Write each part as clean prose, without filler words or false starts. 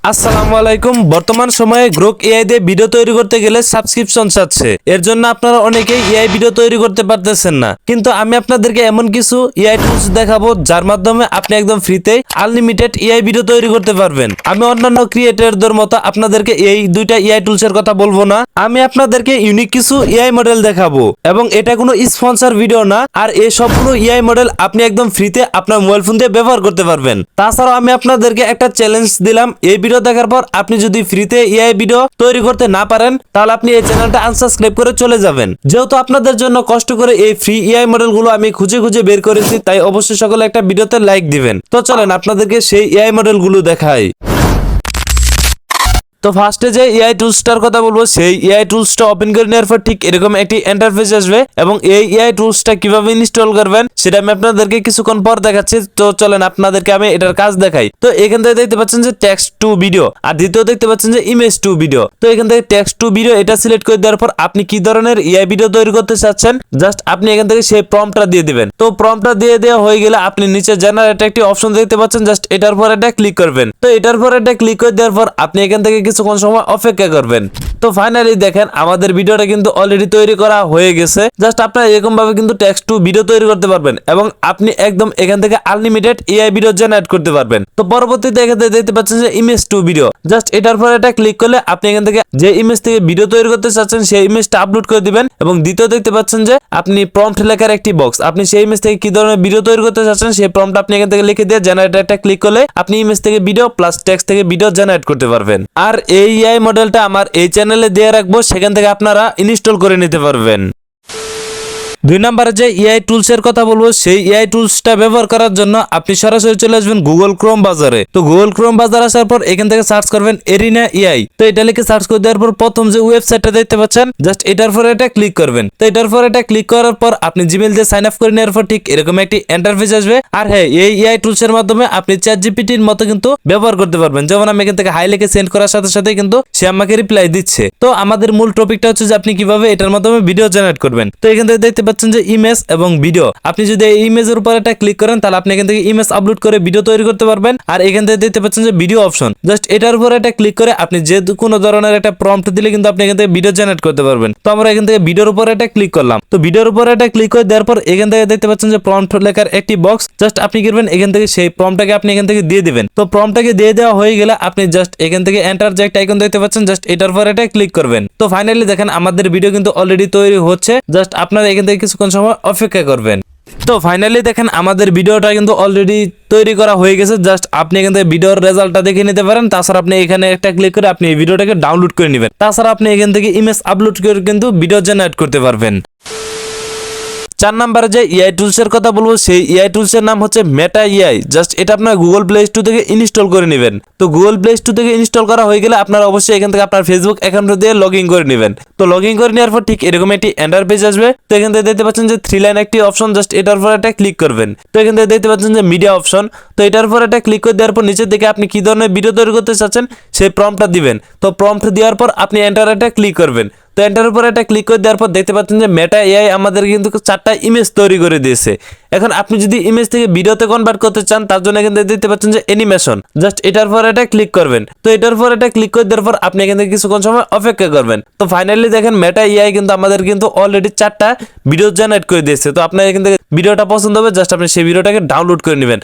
আসসালামু আলাইকুম। বর্তমান সময়ে গ্রোক এআই দিয়ে ভিডিও তৈরি করতে গেলে সাবস্ক্রিপশন চাচ্ছে। এর জন্য আপনারা অনেকেই এআই ভিডিও তৈরি করতে পারতেছেন না, কিন্তু আমি আপনাদেরকে এমন কিছু এআই টুলস দেখাবো যার মাধ্যমে আপনি একদম ফ্রিতে আনলিমিটেড এআই ভিডিও তৈরি করতে পারবেন। আমি অন্যান্য ক্রিয়েটরদের মতো আপনাদেরকে এই দুইটা এআই টুলসের কথা বলবো না, আমি আপনাদেরকে ইউনিক কিছু এআই মডেল দেখাবো এবং এটা কোনো স্পন্সর ভিডিও না। আর এই সবগুলো এআই মডেল আপনি একদম ফ্রিতে আপনার মোবাইল ফোন দিয়ে ব্যবহার করতে পারবেন। তাছাড়াও আমি আপনাদেরকে একটা চ্যালেঞ্জ দিলাম, এই ভিডিও দেখার পর আপনি যদি ফ্রিতে এআই ভিডিও তৈরি করতে না পারেন তাহলে আপনি এই চ্যানেলটা আনসাবস্ক্রাইব করে চলে যাবেন। যেহেতু আপনাদের জন্য কষ্ট করে এই ফ্রি এআই মডেল গুলো আমি খুঁজে খুঁজে বের করেছি, তাই অবশ্যই সকলে একটা ভিডিওতে লাইক দিবেন। তো চলেন আপনাদেরকে সেই এআই মডেল গুলো দেখাই। তো ফার্স্টে যে এআই টুলসটার কথা বলবো, সেই এআই টুলসটা ওপেন করে নেওয়ার পর ঠিক এরকম একটি ইন্টারফেস আসবে এবং এই এআই টুলসটা কিভাবে ইনস্টল করবেন সেটা আমি আপনাদেরকে কিছুক্ষণ পর দেখাচ্ছি। তো চলেন আপনাদেরকে আমি এটার কাজ দেখাই। তো এখান থেকে দেখতে পাচ্ছেন যে টেক্সট টু ভিডিও, আর দ্বিতীয় দেখতে পাচ্ছেন যে ইমেজ টু ভিডিও। তো এখান থেকে টেক্সট টু ভিডিও এটা সিলেক্ট করে দেওয়ার পর আপনি কি ধরনের এআই ভিডিও তৈরি করতে চাচ্ছেন জাস্ট আপনি এখান থেকে সেই প্রম্পটটা দিয়ে দিবেন। তো প্রম্পটটা দিয়ে দেওয়া হয়ে গেলে আপনি নিচে জেনারেট একটি অপশন দেখতে পাচ্ছেন, জাস্ট এটার পর এটা ক্লিক করবেন। তো এটার পর এটা ক্লিক করে দেওয়ার পর আপনি এখান থেকে কিছুক্ষণ সময় অপেক্ষা করবেন। তো ফাইনালি দেখেন আমাদের ভিডিওটা কিন্তু অলরেডি তৈরি করা হয়ে গেছে। জাস্ট আপনারা এরকম ভাবে কিন্তু টেক্সট টু ভিডিও তৈরি করতে পারবেন এবং আপনি একদম এখান থেকে আনলিমিটেড এআই ভিডিও জেনারেট করতে পারবেন। তো পরবর্তীতে এখান থেকে দেখতে পাচ্ছেন যে ইমেজ টু ভিডিও, জাস্ট এটার পর এটা ক্লিক করলে আপনি এখান থেকে যে ইমেজ থেকে ভিডিও তৈরি করতে চাচ্ছেন সেই ইমেজটা আপলোড করে দিবেন। এবং দ্বিতীয় দেখতে পাচ্ছেন যে আপনি প্রম্পট লেখার একটি বক্স, আপনি সেই ইমেজ থেকে কি ধরনের ভিডিও তৈরি করতে চাচ্ছেন সেই প্রম্পট আপনি এখান থেকে লিখে দিয়ে জেনারেটরটা ক্লিক করলে আপনি ইমেজ থেকে ভিডিও প্লাস টেক্সট থেকে ভিডিও জেনারেট করতে পারবেন। আর এই এআই মডেলটা আমার এই চ্যানেলে দিয়ে রাখবো, সেখান থেকে আপনারা ইনস্টল করে নিতে পারবেন। দুই নম্বরে যে এআই টুলস এর কথা বলবো, সেই এআই টুলসটা ব্যবহার করার জন্য আপনি সরাসরি চলে আসবেন গুগল ক্রোম বাজারে। তো গুগল ক্রোম বাজার আসার পর এখান থেকে সার্চ করবেন এরিনা এআই। তো এটা লিখে সার্চ করে দেওয়ার পর প্রথম যে ওয়েবসাইটটা দেখতে পাচ্ছেন জাস্ট এটার পর এটা ক্লিক করবেন। তো এটার পর এটা ক্লিক করার পর আপনি জিমেইল দিয়ে সাইন আপ করে নেওয়ার পর ঠিক এরকম একটি ইন্টারফেস আসবে। আর হ্যাঁ, এই এআই টুলস এর মাধ্যমে আপনি চ্যাট জিপিটির মতো কিন্তু ব্যবহার করতে পারবেন। যেমন আমি এখান থেকে হাই লিখে সেন্ড করার সাথে সাথে কিন্তু সে আমাকে রিপ্লাই দিচ্ছে। তো আমাদের মূল টপিকটা হচ্ছে যে আপনি কিভাবে এটার মাধ্যমে ভিডিও জেনারেট করবেন। তো এখান থেকে দেখতে পাচ্ছেন যে ইমেজ এবং ভিডিও, আপনি যদি এই ইমেজের উপর একটা ক্লিক করেন তাহলে আপনি এখান থেকে ইমেজ আপলোড করে ভিডিও তৈরি করতে পারবেন। আর এখান থেকে দেখতে পাচ্ছেন যে ভিডিও অপশন, জাস্ট এটার উপর একটা ক্লিক করে আপনি যে কোনো ধরনের একটা প্রম্পট দিলে কিন্তু আপনি এখান থেকে ভিডিও জেনারেট করতে পারবেন। তো আমরা এখান থেকে ভিডিওর উপর একটা ক্লিক করলাম। তো ভিডিওর উপর একটা ক্লিক করে দেওয়ার পর এখান থেকে দেখতে পাচ্ছেন যে প্রম্পট লেখার একটি বক্স, জাস্ট আপনি কি করবেন এখান থেকে সেই প্রম্পটটাকে আপনি এখান থেকে দিয়ে দিবেন। তো প্রম্পটটাকে দিয়ে দেওয়া হয়ে গেলে আপনি জাস্ট এখান থেকে এন্টার যে একটা আইকন দেখতে পাচ্ছেন জাস্ট এটার উপর একটা ক্লিক করবেন। তো ফাইনালি দেখেন আমাদের ভিডিও কিন্তু অলরেডি তৈরি হচ্ছে, জাস্ট আপনারা এখান থেকে কিছুক্ষণ সময় অপেক্ষা করবেন। তো ফাইনালি দেখেন আমাদের ভিডিওটা কিন্তু অলরেডি তৈরি করা হয়ে গেছে, জাস্ট আপনি এখান থেকে ভিডিওর রেজাল্টটা দেখে নিতে পারেন। তাছাড়া আপনি এখানে একটা ক্লিক করে আপনি এই ভিডিওটাকে ডাউনলোড করে নেবেন। তাছাড়া আপনি এখান থেকে ইমেজ আপলোড করে কিন্তু ভিডিও জেনারেট করতে পারবেন। 4 নম্বরে যে এআই টুলস এর কথা বলবো, সেই এআই টুলস এর নাম হচ্ছে মেটা এআই। জাস্ট এটা আপনার গুগল প্লে স্টোর থেকে ইনস্টল করে নেবেন। তো গুগল প্লে স্টোর থেকে ইনস্টল করা হয়ে গেলে আপনারা অবশ্যই এখান থেকে আপনার ফেসবুক অ্যাকাউন্ট দিয়ে লগ ইন করে নেবেন। তো লগ ইন করে নেওয়ার পর ঠিক এরকম একটি ইন্টারফেস আসবে। তো এখান থেকে দেখতে পাচ্ছেন যে 3 লাইন একটি অপশন, জাস্ট এটার উপর একটা ক্লিক করবেন। তো এখান থেকে দেখতে পাচ্ছেন যে মিডিয়া অপশন, তো এটার উপর একটা ক্লিক করে দেওয়ার পর নিচের দিকে আপনি কি ধরনের ভিডিও তৈরি করতে চাচ্ছেন সেই প্রম্পটটা দিবেন। তো প্রম্পট দেওয়ার পর আপনি এন্টার একটা ক্লিক করবেন। তো এন্টার উপর একটা ক্লিক করে দেওয়ার পর দেখতে পাচ্ছেন যে মেটা এআই আমাদের কিন্তু 4টা ইমেজ তৈরি করে দিয়েছে। এখন আপনি যদি ইমেজ থেকে ভিডিওতে কনভার্ট করতে চান তার জন্য এখান থেকে দেখতে পাচ্ছেন যে অ্যানিমেশন, জাস্ট এটার পর এটা ক্লিক করবেন। তো এটার পর এটা ক্লিক করে দেওয়ার পর আপনি এখান থেকে কিছুক্ষণ সময় অপেক্ষা করবেন। তো ফাইনালি দেখেন মেটা এআই কিন্তু আমাদের কিন্তু অলরেডি 4টা ভিডিও জেনারেট করে দিয়েছে। তো আপনার এখান থেকে ভিডিওটা পছন্দ হবে, জাস্ট আপনি সেই ভিডিওটাকে ডাউনলোড করে নেবেন।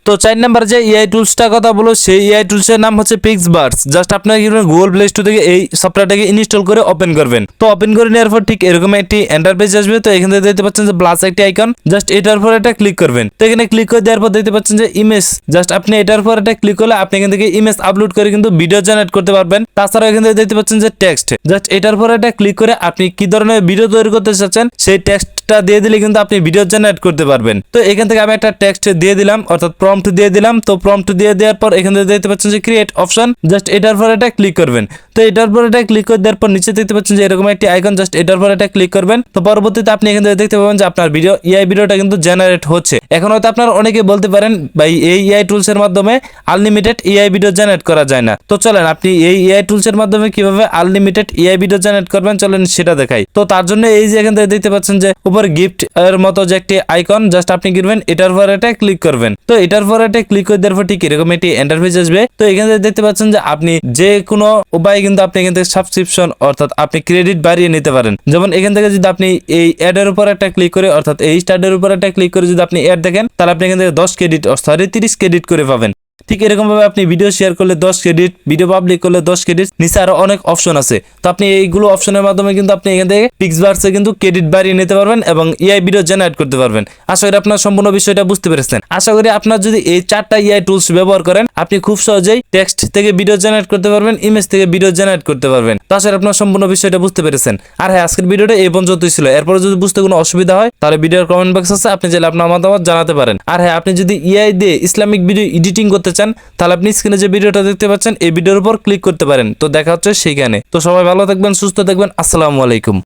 তো 4 নাম্বার যে এআই টুলসটার কথা বলো, সেই এআই টুলসের নাম হচ্ছে পিক্সবার্স। জাস্ট আপনারা কি করবেন গুগল প্লে স্টোর থেকে এই সফটওয়্যারটাকে ইনস্টল করে ওপেন করবেন। তো ওপেন করে নেওয়ার পর ঠিক এরকম একটি ইন্টারফেস আসবে। তো এখানে দেখতে পাচ্ছেন যে প্লাস একটি আইকন, জাস্ট এটার উপর এটা ক্লিক করবেন। তো এখানে ক্লিক করে দেওয়ার পর দেখতে পাচ্ছেন যে ইমেজ, জাস্ট আপনি এটার উপর এটা ক্লিক করলে আপনি এখান থেকে ইমেজ আপলোড করে কিন্তু ভিডিও জেনারেট করতে পারবেন। তাছাড়া এখান থেকে দেখতে পাচ্ছেন যে টেক্সট, জাস্ট এটার উপর এটা ক্লিক করে আপনি কি ধরনের ভিডিও তৈরি করতে চাচ্ছেন সেই টেক্সটটা দিয়ে দিলে কিন্তু আপনি ভিডিও জেনারেট করতে পারবেন। তো এখান থেকে আমি একটা টেক্সট দিয়ে দিলাম, অর্থাৎ প্রম্পট দিয়ে দিলাম। তো প্রম্পট দিয়ে দেওয়ার পর এখানে দেখতে পাচ্ছেন যে ক্রিয়েট অপশন, জাস্ট এটার পর এটা ক্লিক করবেন। তো এটার পর এটা ক্লিক করে দেওয়ার পর নিচে দেখতে পাচ্ছেন যে এরকম একটি আইকন, জাস্ট এটার পর এটা ক্লিক করবেন। তো পরবর্তীতে আপনি এখান থেকে দেখতে পাবেন যে আপনার ভিডিও এআই ভিডিওটা কিন্তু জেনারেট হচ্ছে। এখন হয়তো আপনারা অনেকে বলতে পারেন ভাই এই এআই টুলস এর মাধ্যমে আনলিমিটেড এআই ভিডিও জেনারেট করা যায় না। তো চলেন আপনি এই এআই টুলস এর মাধ্যমে কিভাবে আনলিমিটেড এআই ভিডিও জেনারেট করবেন চলেন সেটা দেখাই। তো তার জন্য এই যে এখান থেকে দেখতে পাচ্ছেন যে উপর গিফট এর মতো যে একটি আইকন জাস্ট আপনি কি করবেন এটার উপর এটা ক্লিক করবেন। তো এটার পর এটা ক্লিক করে দেওয়ার পর ঠিক এরকম একটি ইন্টারফেস আসবে। তো এখানে দেখতে পাচ্ছেন যে আপনি যে কোনো উপায়ে কিন্তু আপনি এখান থেকে সাবস্ক্রিপশন অর্থাৎ আপনি ক্রেডিট বাড়িয়ে নিতে পারেন। যেমন এখান থেকে যদি আপনি এই অ্যাড এর উপর একটা ক্লিক করে অর্থাৎ এই স্টার্টের উপর একটা ক্লিক করে যদি আপনি অ্যাড দেখেন তাহলে আপনি এখান থেকে 10 ক্রেডিট সরি 30 ক্রেডিট করে পাবেন। ঠিক এরকম ভাবে আপনি ভিডিও শেয়ার করলে 10 ক্রেডিট, ভিডিও পাবলিক করলে 10 ক্রেডিট, নিচে আরো অনেক অপশন আছে। তো আপনি এইগুলো অপশনের মাধ্যমে কিন্তু আপনি এখান থেকে পিক্সবার্সে কিন্তু ক্রেডিট বাড়িয়ে নিতে পারবেন এবং এআই ভিডিও জেনারেট করতে পারবেন। আশা করি আপনার সম্পূর্ণ বিষয়টা বুঝতে পেরেছেন। আশা করি আপনার যদি এই 4টা এআই টুলস ব্যবহার করেন আপনি খুব সহজেই টেক্সট থেকে ভিডিও জেনারেট করতে পারবেন, ইমেজ থেকে ভিডিও জেনারেট করতে পারবেন। তো আশা করি আপনার সম্পূর্ণ বিষয়টা বুঝতে পেরেছেন। আর হ্যাঁ, আজকের ভিডিওটা এই পর্যন্তই ছিল। এরপরে যদি বুঝতে কোনো অসুবিধা হয় তাহলে ভিডিওর কমেন্ট বক্স আছে, আপনি চাইলে আপনার মতামত জানাতে পারেন। আর হ্যাঁ, আপনি যদি এআই দিয়ে ইসলামিক ভিডিও এডিটিং করতে চান তাহলে আপনি স্ক্রিনে যে ভিডিওটা দেখতে পাচ্ছেন এই ভিডিওর উপর ক্লিক করতে পারেন। তো দেখা হচ্ছে সেইখানে। তো সবাই ভালো থাকবেন, সুস্থ থাকবেন। আসসালামু আলাইকুম।